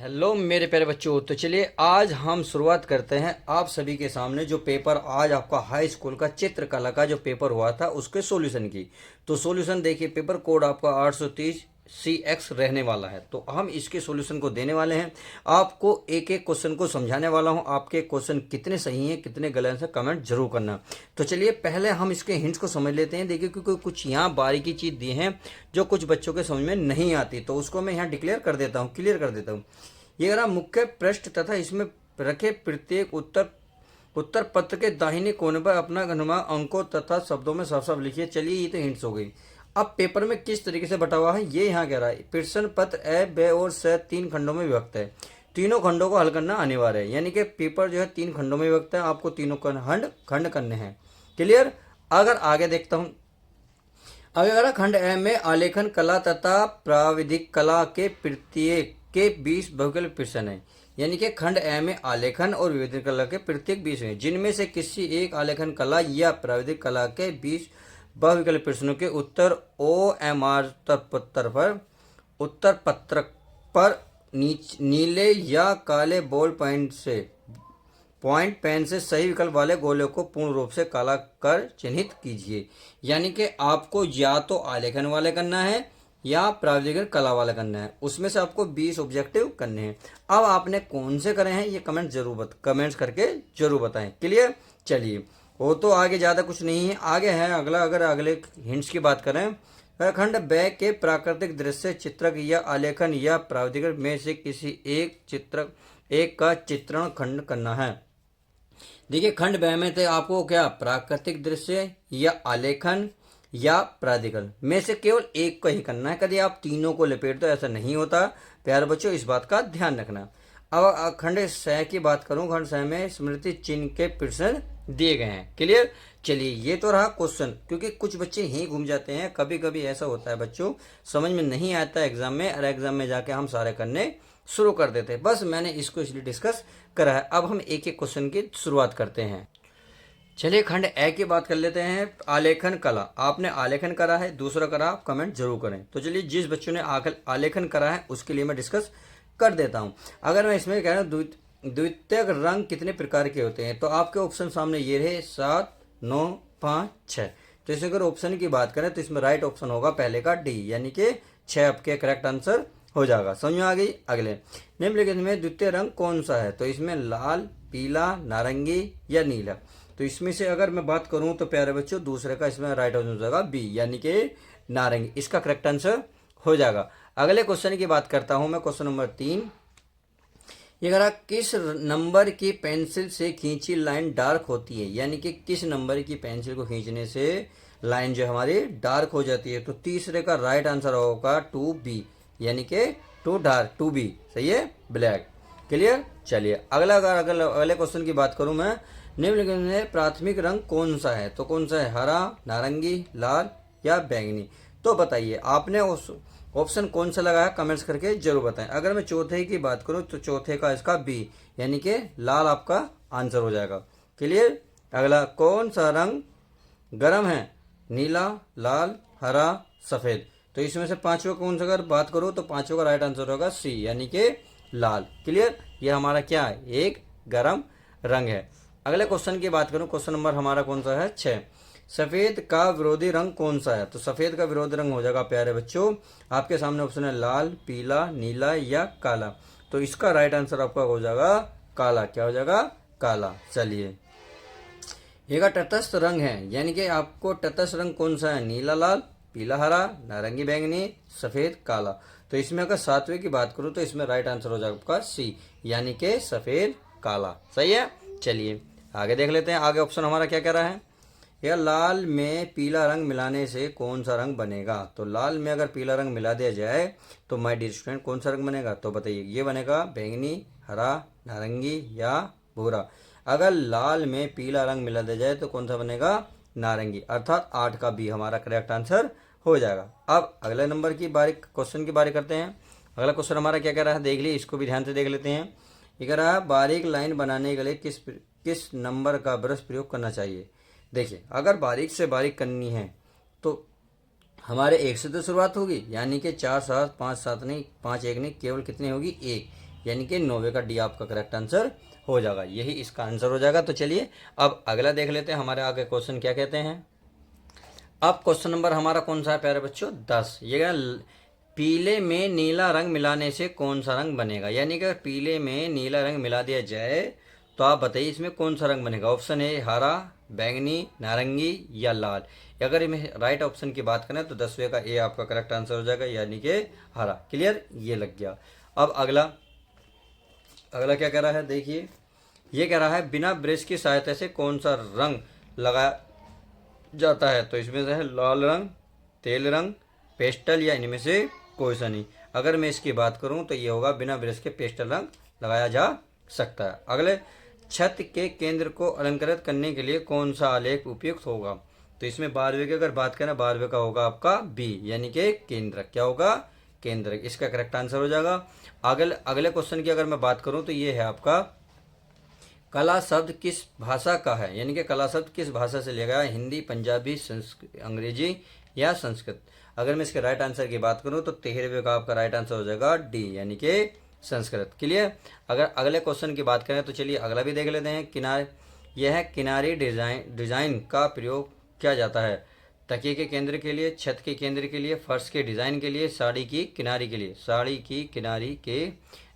Hello मेरे प्यारे बच्चों। तो चलिए आज हम शुरुआत करते हैं आप सभी के सामने जो पेपर आज आपका हाई स्कूल का चित्रकला का जो पेपर हुआ था उसके सॉल्यूशन की। तो सॉल्यूशन देखिए, पेपर कोड आपका 830 CX रहने वाला है। तो हम इसके सॉल्यूशन को देने वाले हैं, आपको एक एक क्वेश्चन को समझाने वाला हूं। आपके क्वेश्चन कितने सही हैं कितने गलत हैं कमेंट जरूर करना। तो चलिए पहले हम इसके हिंट्स को समझ लेते हैं। देखिए क्योंकि कुछ यहाँ बारीकी चीज दी है जो कुछ बच्चों के समझ में नहीं आती, तो उसको मैं यहाँ डिक्लेयर कर देता हूँ, क्लियर कर देता हूँ। ये रहा मुख्य पृष्ठ तथा इसमें रखे प्रत्येक उत्तर पत्र के दाहिने कोने पर अपना अनुमान अंकों तथा शब्दों में साफ साफ लिखिए। चलिए ये तो हिंट्स हो गई। अब पेपर में किस तरीके से बटा हुआ है ये यहाँ कह रहा है। प्रश्न पत्र अ, ब और स 3 खंडों में विभक्त है। तीनों खंडों को हल करना अनिवार्य है, यानी कि पेपर जो है 3 खंडों में विभक्त है, आपको तीनों खंड करने हैं। क्लियर। अगर आगे देखता हूँ, अगर खंड ए में आलेखन कला तथा प्राविधिक कला के प्रत्येक के 20 बहुविकल्प प्रश्न है, यानी कि खंड ए में आलेखन और विविध कला के प्रत्येक 20 हैं, जिनमें से किसी एक आलेखन कला या प्राविधिक कला के 20 बहुविकल्प प्रश्नों के उत्तर OMR उत्तर पत्रक पर नीले या काले पॉइंट पेन से सही विकल्प वाले गोले को पूर्ण रूप से काला कर चिन्हित कीजिए। यानी कि आपको या तो आलेखन वाले करना है या प्राविधिक कला वाला करना है, उसमें से आपको 20 ऑब्जेक्टिव करने हैं। अब आपने कौन से करे हैं ये कमेंट्स करके जरूर बताएं। क्लियर। चलिए वो तो आगे ज्यादा कुछ नहीं है, आगे है अगला। अगर अगले हिंट्स की बात करें, खंड ब के प्राकृतिक दृश्य चित्रक या आलेखन या प्राविधिक में से किसी एक का चित्रण खंड करना है। देखिए खंड ब में थे आपको क्या प्राकृतिक दृश्य या आलेखन या प्राधिकरण में से केवल एक को ही करना है। कभी आप तीनों को लपेट दो ऐसा नहीं होता प्यारे बच्चों, इस बात का ध्यान रखना। अब खंड स की बात करूं, खंड स में स्मृति चिन्ह के प्रश्न दिए गए हैं। क्लियर। चलिए ये तो रहा क्वेश्चन, क्योंकि कुछ बच्चे ही घूम जाते हैं, कभी कभी ऐसा होता है बच्चों समझ में नहीं आता एग्जाम में, और एग्जाम में जाके हम सारे करने शुरू कर देते हैं। बस मैंने इसको इसलिए डिस्कस करा है। अब हम एक एक क्वेश्चन की शुरुआत करते हैं। चलिए खंड ए की बात कर लेते हैं। आलेखन कला, आपने आलेखन करा है, दूसरा करा, आप कमेंट जरूर करें। तो चलिए जिस बच्चों ने आलेखन करा है उसके लिए मैं डिस्कस कर देता हूं। अगर मैं इसमें कह रहा हूँ द्वितीयक रंग कितने प्रकार के होते हैं, तो आपके ऑप्शन सामने ये रहे 7, 9, 5, 6। तो इसमें अगर ऑप्शन की बात करें तो इसमें राइट ऑप्शन होगा पहले का डी, यानी कि 6 आपके करेक्ट आंसर हो जाएगा। समझ में आ गई। अगले निम्नलिखित में द्वितीय रंग कौन सा है, तो इसमें लाल, पीला, नारंगी या नीला। तो इसमें से अगर मैं बात करूं तो प्यारे बच्चों दूसरे का इसमें राइट आंसर हो जाएगा बी, यानी कि नारंगी, इसका करेक्ट आंसर हो जाएगा। अगले क्वेश्चन की बात करता हूं मैं, क्वेश्चन नंबर 3। ये कह रहा किस नंबर की पेंसिल से खींची लाइन डार्क होती है, यानी कि किस नंबर की पेंसिल को खींचने से लाइन जो हमारी डार्क हो जाती है। तो तीसरे का राइट आंसर होगा 2B, यानी कि 2B सही है, ब्लैक। क्लियर। चलिए अगले क्वेश्चन की बात करूं मैं, निम्नलिखित में प्राथमिक रंग कौन सा है, तो कौन सा है, हरा, नारंगी, लाल या बैंगनी। तो बताइए आपने उस ऑप्शन कौन सा लगाया, कमेंट्स करके जरूर बताएं। अगर मैं चौथे की बात करूं तो चौथे का इसका बी, यानी कि लाल आपका आंसर हो जाएगा। क्लियर। अगला कौन सा रंग गर्म है, नीला, लाल, हरा, सफेद। तो इसमें से पांचों कौन सा अगर बात करूं तो पांचों का राइट आंसर होगा सी, यानी कि लाल। क्लियर। ये हमारा क्या है, एक गर्म रंग है। अगले क्वेश्चन की बात करूं, क्वेश्चन नंबर हमारा कौन सा है 6। सफेद का विरोधी रंग कौन सा है, तो सफेद का विरोधी रंग हो जाएगा प्यारे बच्चों आपके सामने ऑप्शन है लाल, पीला, नीला या काला। तो इसका राइट आंसर आपका हो जाएगा काला। क्या हो जाएगा, काला। चलिए ये तटस्थ रंग है, यानी कि आपको तटस्थ रंग कौन सा है, नीला, लाल, पीला, हरा, नारंगी, बैंगनी, सफेद, काला। तो इसमें अगर 7वें की बात करूं तो इसमें राइट आंसर हो जाएगा आपका सी, यानी कि सफेद, काला। सही है। चलिए आगे देख लेते हैं, आगे ऑप्शन हमारा क्या कह रहा है। यह लाल में पीला रंग मिलाने से कौन सा रंग बनेगा, तो लाल में अगर पीला रंग मिला दिया जाए तो माय डियर स्टूडेंट कौन सा रंग बनेगा, तो बताइए। ये बनेगा बैंगनी, हरा, नारंगी या भूरा। अगर लाल में पीला रंग मिला दिया जाए तो कौन सा बनेगा, नारंगी, अर्थात 8 का बी हमारा करेक्ट आंसर हो जाएगा। अब अगले नंबर की क्वेश्चन की बारी करते हैं। अगला क्वेश्चन हमारा क्या कह रहा है, देख लीजिए, इसको भी ध्यान से देख लेते हैं। ये कह रहा है बारीक लाइन बनाने के लिए किस नंबर का ब्रश प्रयोग करना चाहिए। देखिए अगर बारीक से बारीक करनी है तो हमारे 1 से तो शुरुआत होगी, यानी कि 4, 7, 5, 7 नहीं, 5, 1 नहीं, केवल कितनी होगी, 1, यानी कि 90 का डी आपका करेक्ट आंसर हो जाएगा। यही इसका आंसर हो जाएगा। तो चलिए अब अगला देख लेते हैं हमारे आगे क्वेश्चन क्या कहते हैं। अब क्वेश्चन नंबर हमारा कौन सा है प्यारे बच्चों, 10। ये क्या, पीले में नीला रंग मिलाने से कौन सा रंग बनेगा। यानी कि अगर पीले में नीला रंग मिला दिया जाए तो आप बताइए इसमें कौन सा रंग बनेगा। ऑप्शन ए हरा, बैंगनी, नारंगी या लाल। अगर इसमें राइट ऑप्शन की बात करें तो 10वें का ए आपका करेक्ट आंसर हो जाएगा, यानी कि हरा। क्लियर, ये लग गया। अब अगला अगला क्या कह रहा है, देखिए ये कह रहा है बिना ब्रश की सहायता से कौन सा रंग लगाया जाता है। तो इसमें से है लाल रंग, तेल रंग, पेस्टल या इनमें से कोई सा नहीं। अगर मैं इसकी बात करूं तो ये होगा बिना ब्रश के पेस्टल रंग लगाया जा सकता है। अगले, छत के केंद्र को अलंकृत करने के लिए कौन सा आलेख उपयुक्त होगा। तो इसमें 12वें की अगर बात करें, 12वें का होगा आपका बी, यानी कि केंद्रक। क्या होगा, केंद्रक, इसका करेक्ट आंसर हो जाएगा। अगले क्वेश्चन की अगर मैं बात करूं तो ये है आपका कला शब्द किस भाषा का है। यानी कि कला शब्द किस भाषा से लिया गया है, हिंदी, पंजाबी, अंग्रेजी या संस्कृत। अगर मैं इसके राइट आंसर की बात करूं तो 13वें का आपका राइट आंसर हो जाएगा डी, यानी कि संस्कृत। क्लियर। अगर अगले क्वेश्चन की बात करें तो चलिए अगला भी देख लेते हैं। यह किनारी डिजाइन का प्रयोग किया जाता है तकिए के केंद्र के लिए, छत के केंद्र के लिए, फर्श के डिजाइन के लिए, साड़ी की किनारी के लिए। साड़ी की किनारी के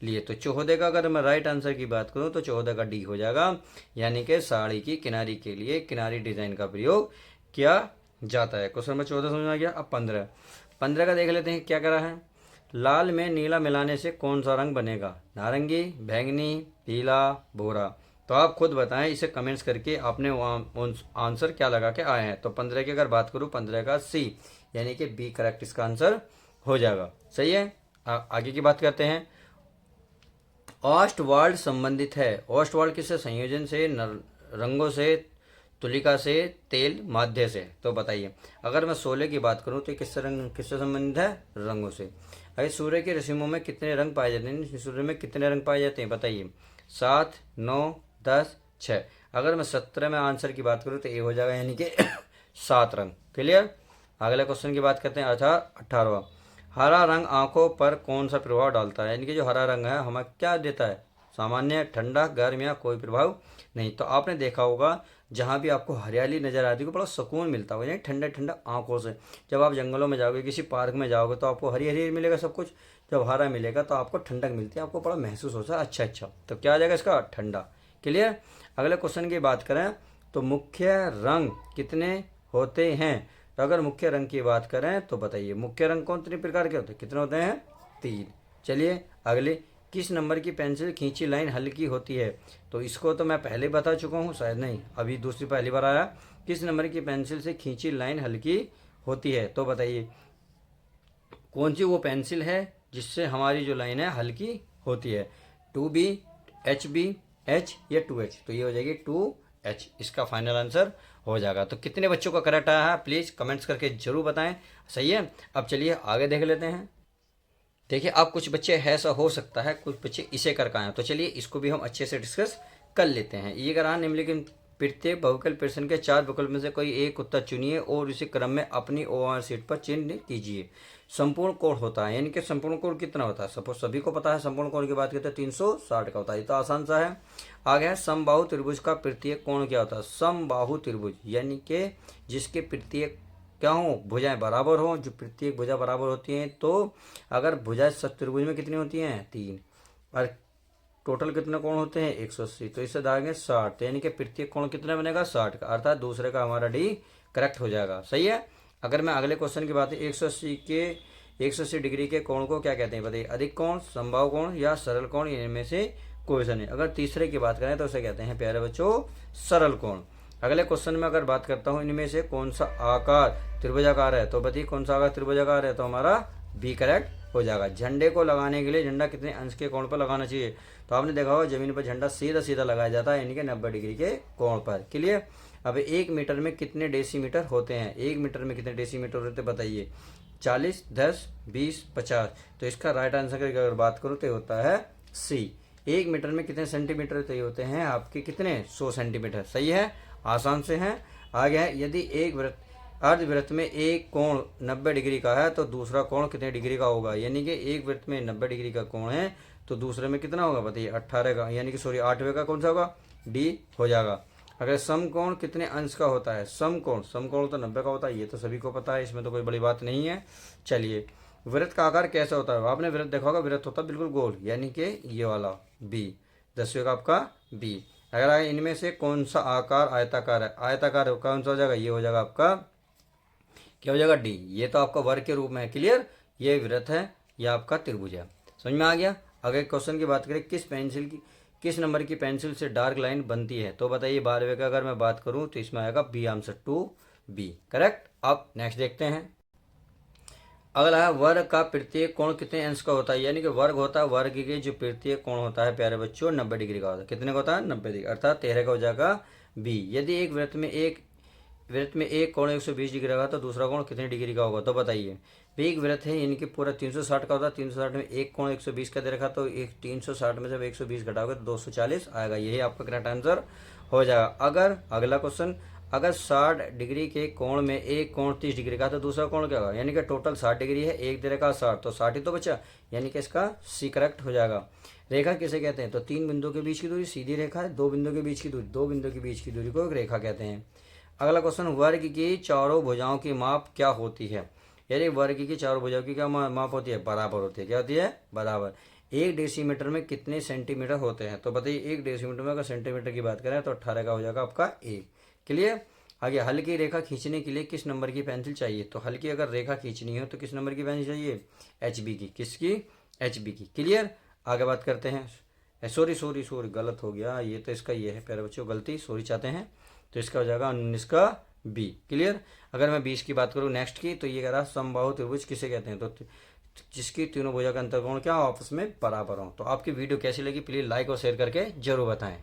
लिए। तो 14 का अगर मैं राइट आंसर की बात करूं तो 14 का डी हो जाएगा, यानी कि साड़ी की किनारी के लिए किनारी डिजाइन का प्रयोग किया जाता है। क्वेश्चन नंबर 14 समझ आ गया। अब 15 का देख लेते हैं क्या कह रहा है। लाल में नीला मिलाने से कौन सा रंग बनेगा, नारंगी, बैंगनी, पीला, भूरा। तो आप खुद बताएं इसे कमेंट्स करके आपने आंसर क्या लगा के आए हैं। तो 15 की अगर बात करूं, 15 का सी, यानी कि बी करेक्ट इसका आंसर हो जाएगा। सही है। आगे की बात करते हैं। ऑस्टवाल्ड संबंधित है। ऑस्टवाल्ड किससे, संयोजन से, रंगों से, तुलिका से, तेल, माध्य से। तो बताइए अगर मैं 16 की बात करूं तो किससे संबंधित है, रंगों से। अगर सूर्य के रश्मियों में कितने रंग पाए जाते हैं, सूर्य में कितने रंग पाए जाते हैं बताइए, 7, 9, 10, 6। अगर मैं 17 में आंसर की बात करूं तो ये हो जाएगा, यानी कि 7 रंग। क्लियर। अगले क्वेश्चन की बात करते हैं। 18वां, हरा रंग आंखों पर कौन सा प्रभाव डालता है। यानी कि जो हरा रंग है हमें क्या देता है, सामान्य, ठंडा, गर्म या कोई प्रभाव नहीं। तो आपने देखा होगा जहाँ भी आपको हरियाली नजर आती है बड़ा सुकून मिलता होगा, यानी ठंडा ठंडा आंखों से। जब आप जंगलों में जाओगे, किसी पार्क में जाओगे तो आपको हरी हरी मिलेगा सब कुछ। जब हरा मिलेगा तो आपको ठंडक मिलती है, आपको बड़ा महसूस होता है अच्छा। तो क्या आ जाएगा इसका, ठंडा। क्लियर। अगले क्वेश्चन की बात करें तो मुख्य रंग कितने होते हैं। तो अगर मुख्य रंग की बात करें तो बताइए मुख्य रंग कौन कितने प्रकार के होते हैं, कितने होते हैं, 3। चलिए अगले, किस नंबर की पेंसिल खींची लाइन हल्की होती है। तो इसको तो मैं पहले बता चुका हूँ, शायद नहीं, अभी दूसरी पहली बार आया। किस नंबर की पेंसिल से खींची लाइन हल्की होती है। तो बताइए कौन सी वो पेंसिल है जिससे हमारी जो लाइन है हल्की होती है, 2B, HB, H या 2H। तो ये हो जाएगी 2H, इसका फाइनल आंसर हो जाएगा। तो कितने बच्चों का करेक्ट आया है प्लीज़ कमेंट्स करके जरूर बताएं। सही है। अब चलिए आगे देख लेते हैं। देखिए अब कुछ बच्चे ऐसा हो सकता है कुछ बच्चे इसे कर का आए, तो चलिए इसको भी हम अच्छे से डिस्कस कर लेते हैं। ये करा निम्नलिखित प्रत्येक बहुविकल्प प्रश्न के 4 विकल्प में से कोई एक उत्तर चुनिए और इसे क्रम में अपनी OR शीट पर चिन्ह कीजिए। संपूर्ण कोण होता है, यानी कि संपूर्ण कोण कितना होता है, सपोज सभी को पता है। संपूर्ण कोण की बात करते हैं 360 का होता है, ये तो आसान सा है। आगे है समबाहु त्रिभुज का प्रत्येक कोण क्या होता है। समबाहु त्रिभुज यानी कि जिसके प्रत्येक क्या हो, भुजाएं बराबर हो, जो प्रत्येक भुजा बराबर होती हैं। तो अगर भुजा त्रिभुज में कितनी होती हैं, 3, और टोटल कितने कोण होते हैं, 180। तो इससे दाएंगे 60, यानी कि प्रत्येक कोण कितना बनेगा, 60 का, अर्थात दूसरे का हमारा डी करेक्ट हो जाएगा। सही है। अगर मैं अगले क्वेश्चन की बात है, 180 डिग्री के कोण को क्या कहते हैं बताइए, अधिक कोण, समबाहु कोण या सरल कोण, इनमें से कोई सा नहीं। अगर तीसरे की बात करें तो उसे कहते हैं प्यारे बच्चों सरल कोण। अगले क्वेश्चन में अगर बात करता हूं इनमें से कौन सा आकार त्रिभुजाकार है, तो बताइए कौन सा आकार त्रिभुजाकार है, तो हमारा बी करेक्ट हो जाएगा। झंडे को लगाने के लिए झंडा कितने अंश के कोण पर लगाना चाहिए। तो आपने देखा होगा जमीन पर झंडा सीधा सीधा लगाया जाता है, यानी कि 90 डिग्री के कोण पर। क्लियर। अब 1 मीटर में कितने डेसीमीटर होते हैं, 1 मीटर में कितने डेसीमीटर होते हैं बताइए, 40, 10, 20, 50। तो इसका राइट आंसर की अगर बात करूँ तो होता है सी। 1 मीटर में कितने सेंटीमीटर तय होते हैं आपके, कितने, 100 सेंटीमीटर। सही है, आसान से हैं। आगे है, यदि एक अर्धवृत्त में एक कोण 90 डिग्री का है तो दूसरा कोण कितने डिग्री का होगा। यानी कि एक वृत्त में 90 डिग्री का कोण है तो दूसरे में कितना होगा बताइए 18 का, यानी कि सॉरी 8वें का कौन सा होगा, डी हो जाएगा। अगर समकोण कितने अंश का होता है, समकोण तो 90 का होता है, ये तो सभी को पता है, इसमें तो कोई बड़ी बात नहीं है। चलिए, वृत्त का आकार कैसा होता है, आपने वृत्त देखा होगा, वृत्त होता है बिल्कुल गोल, यानी कि ये वाला बी, 10वें का आपका बी। अगर आए इनमें से कौन सा आकार आयताकार है, आयताकार कौन सा हो जाएगा, ये हो जाएगा आपका क्या हो जाएगा, डी। ये तो आपका वर्ग के रूप में है, क्लियर। ये वृत्त है, ये आपका त्रिभुज है, समझ में आ गया। अगर क्वेश्चन की बात करें, किस नंबर की पेंसिल से डार्क लाइन बनती है, तो बताइए 12वें का अगर मैं बात करूं तो इसमें आएगा बी आंसर 2B, करेक्ट। अब नेक्स्ट देखते हैं। अगला है वर्ग का प्रत्येक कोण कितने अंश का होता है, यानी कि वर्ग होता है, वर्ग के जो प्रत्येक कोण होता है प्यारे बच्चों 90 डिग्री का होता है। कितने का होता है, 90 डिग्री, अर्थात 13 का हो जाएगा बी। यदि एक वृत्त में एक कोण 120 डिग्री का तो दूसरा कोण कितने डिग्री का होगा, तो बताइए। भी एक वृत्त है, यानी कि पूरा 360 का होता है, 360 में एक कोण 120 का दे रखा, तो एक 360 में जब 120 घटाओगे तो 240 आएगा, यही आपका करेक्ट आंसर हो जाएगा। अगर अगला क्वेश्चन, अगर 60 डिग्री के कोण में एक कोण 30 डिग्री का तो दूसरा कोण क्या होगा, यानी कि टोटल 60 डिग्री है, एक दे रखा 60, तो 60 ही तो बचा, यानी कि इसका सी करेक्ट हो जाएगा। रेखा किसे कहते हैं, तो 3 बिंदु के बीच की दूरी सीधी रेखा है, 2 बिंदु के बीच की दूरी, 2 बिंदु के बीच की दूरी को एक रेखा कहते हैं। अगला क्वेश्चन, वर्ग की चारों भुजाओं की माप क्या होती है, यानी वर्ग की चारों भुजाओं की क्या माप होती है, बराबर होती है, क्या होती है, बराबर। 1 डेसीमीटर में कितने सेंटीमीटर होते हैं, तो बताइए 1 डेसीमीटर में अगर सेंटीमीटर की बात करें तो 18 का हो जाएगा आपका ए, क्लियर। आगे, हल्की रेखा खींचने के लिए किस नंबर की पेंसिल चाहिए, तो हल्की अगर रेखा खींचनी हो तो किस नंबर की पेंसिल चाहिए, HB की, किसकी, HB की, क्लियर। आगे बात करते हैं, सॉरी गलत हो गया, ये तो इसका ये है प्यारे बच्चों, गलती, सॉरी चाहते हैं, तो इसका हो जाएगा 19 का बी, क्लियर। अगर मैं 20 की बात करूँ नेक्स्ट की, तो ये कह रहा समबाहु त्रिभुज किसे कहते हैं, तो जिसकी तीनों भुजा का अंतर्कोण क्या आपस में बराबर हो। तो आपकी वीडियो कैसी लगी प्लीज़ लाइक और शेयर करके जरूर बताएं।